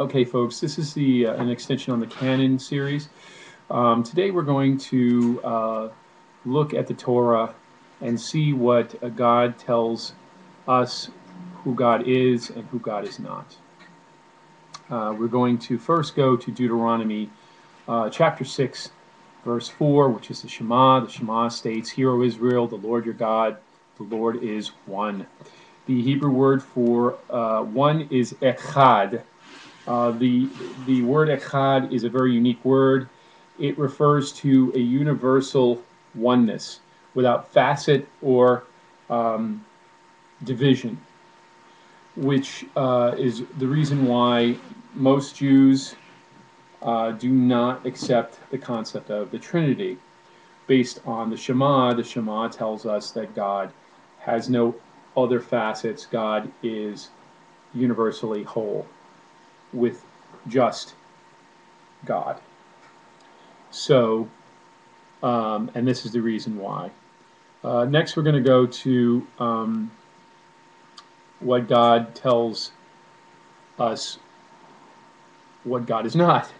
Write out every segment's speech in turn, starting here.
Okay, folks, this is an extension on the Canon series. Today we're going to look at the Torah and see what God tells us who God is and who God is not. We're going to first go to Deuteronomy chapter 6, verse 4, which is the Shema. The Shema states, "Hear, O Israel, the Lord your God, the Lord is one." The Hebrew word for one is echad. The word echad is a very unique word. It refers to a universal oneness without facet or division, which is the reason why most Jews do not accept the concept of the Trinity. Based on the Shema tells us that God has no other facets. God is universally whole, with just God. So, and this is the reason why. Next, we're going to go to what God tells us what God is not,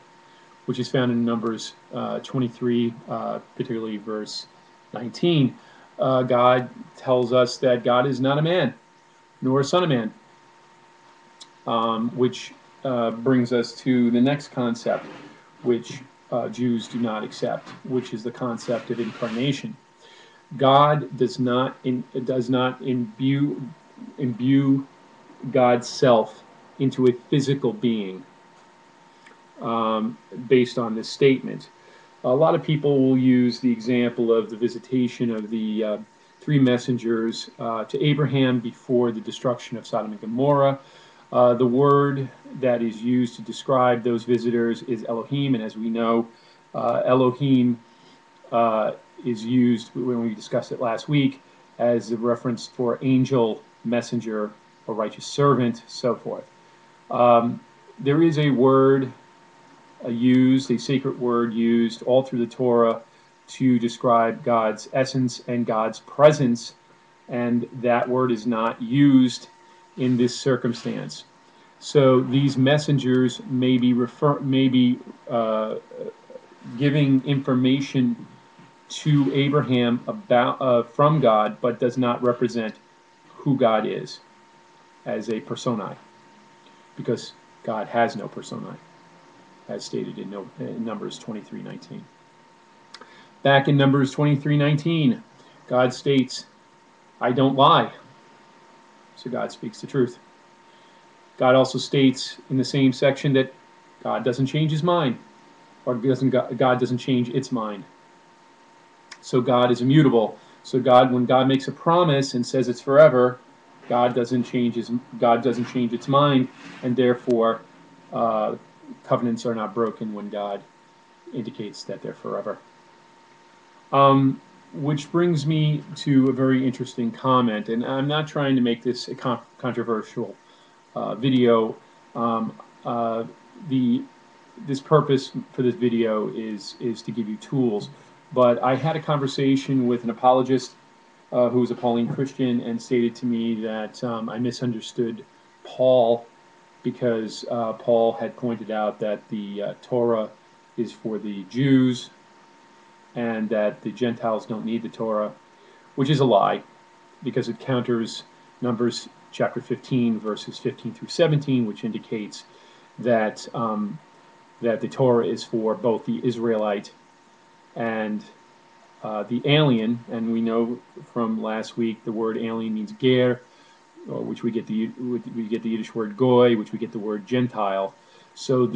which is found in Numbers 23, particularly verse 19. God tells us that God is not a man, nor a son of man, which brings us to the next concept, which Jews do not accept, which is the concept of incarnation. God does not imbue God's self into a physical being. Based on this statement, a lot of people will use the example of the visitation of the three messengers to Abraham before the destruction of Sodom and Gomorrah. The word that is used to describe those visitors is Elohim, and as we know, Elohim is used, when we discussed it last week, as a reference for angel, messenger, or righteous servant, so forth. There is a word a sacred word used all through the Torah to describe God's essence and God's presence, and that word is not used in this circumstance. So these messengers may be giving information to Abraham about from God, but does not represent who God is as a personae, because God has no personae, as stated in Numbers 23:19. Back in Numbers 23:19, God states, "I don't lie." So God speaks the truth. God also states in the same section that God doesn't change his mind, or God doesn't change its mind. So God is immutable. So when God makes a promise and says it's forever, God doesn't change its mind, and therefore covenants are not broken when God indicates that they're forever. Which brings me to a very interesting comment, and I'm not trying to make this a controversial video. This purpose for this video is to give you tools. But I had a conversation with an apologist who was a Pauline Christian and stated to me that I misunderstood Paul, because Paul had pointed out that the Torah is for the Jews and that the Gentiles don't need the Torah, which is a lie, because it counters Numbers chapter 15, verses 15 through 17, which indicates that that the Torah is for both the Israelite and the alien. And we know from last week the word alien means ger, which we get the Yiddish word goy, which we get the word Gentile. So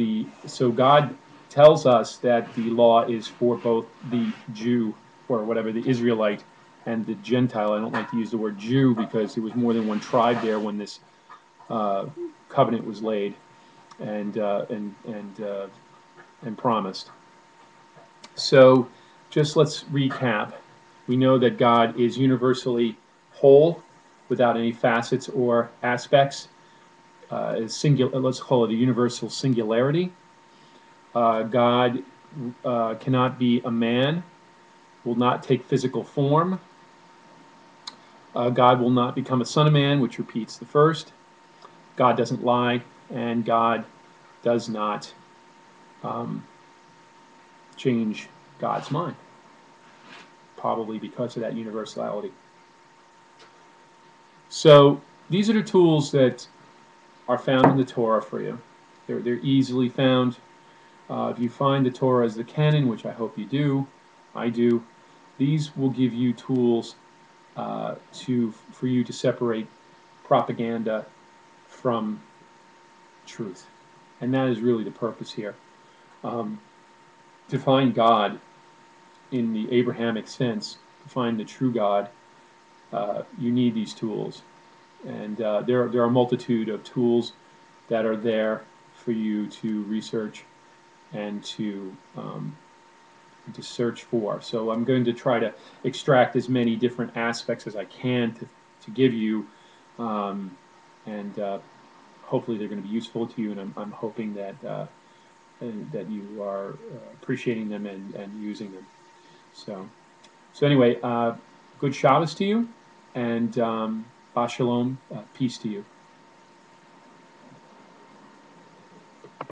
God tells us that the law is for both the Jew, or whatever, the Israelite, and the Gentile. I don't like to use the word Jew because there was more than one tribe there when this covenant was laid and promised. So just let's recap. We know that God is universally whole, without any facets or aspects. Let's call it a universal singularity. God cannot be a man, will not take physical form. God will not become a son of man, which repeats the first. God doesn't lie, and God does not change God's mind, probably because of that universality. So these are the tools that are found in the Torah for you. They're easily found. If you find the Torah as the Canon, which I hope you do, I do, these will give you tools for you to separate propaganda from truth. And that is really the purpose here. To find God in the Abrahamic sense, to find the true God, you need these tools. And there are a multitude of tools that are there for you to research and to search for. So I'm going to try to extract as many different aspects as I can to give you, and hopefully they're going to be useful to you. And I'm hoping that that you are appreciating them and using them. So anyway, good Shabbos to you, and Shalom, peace to you.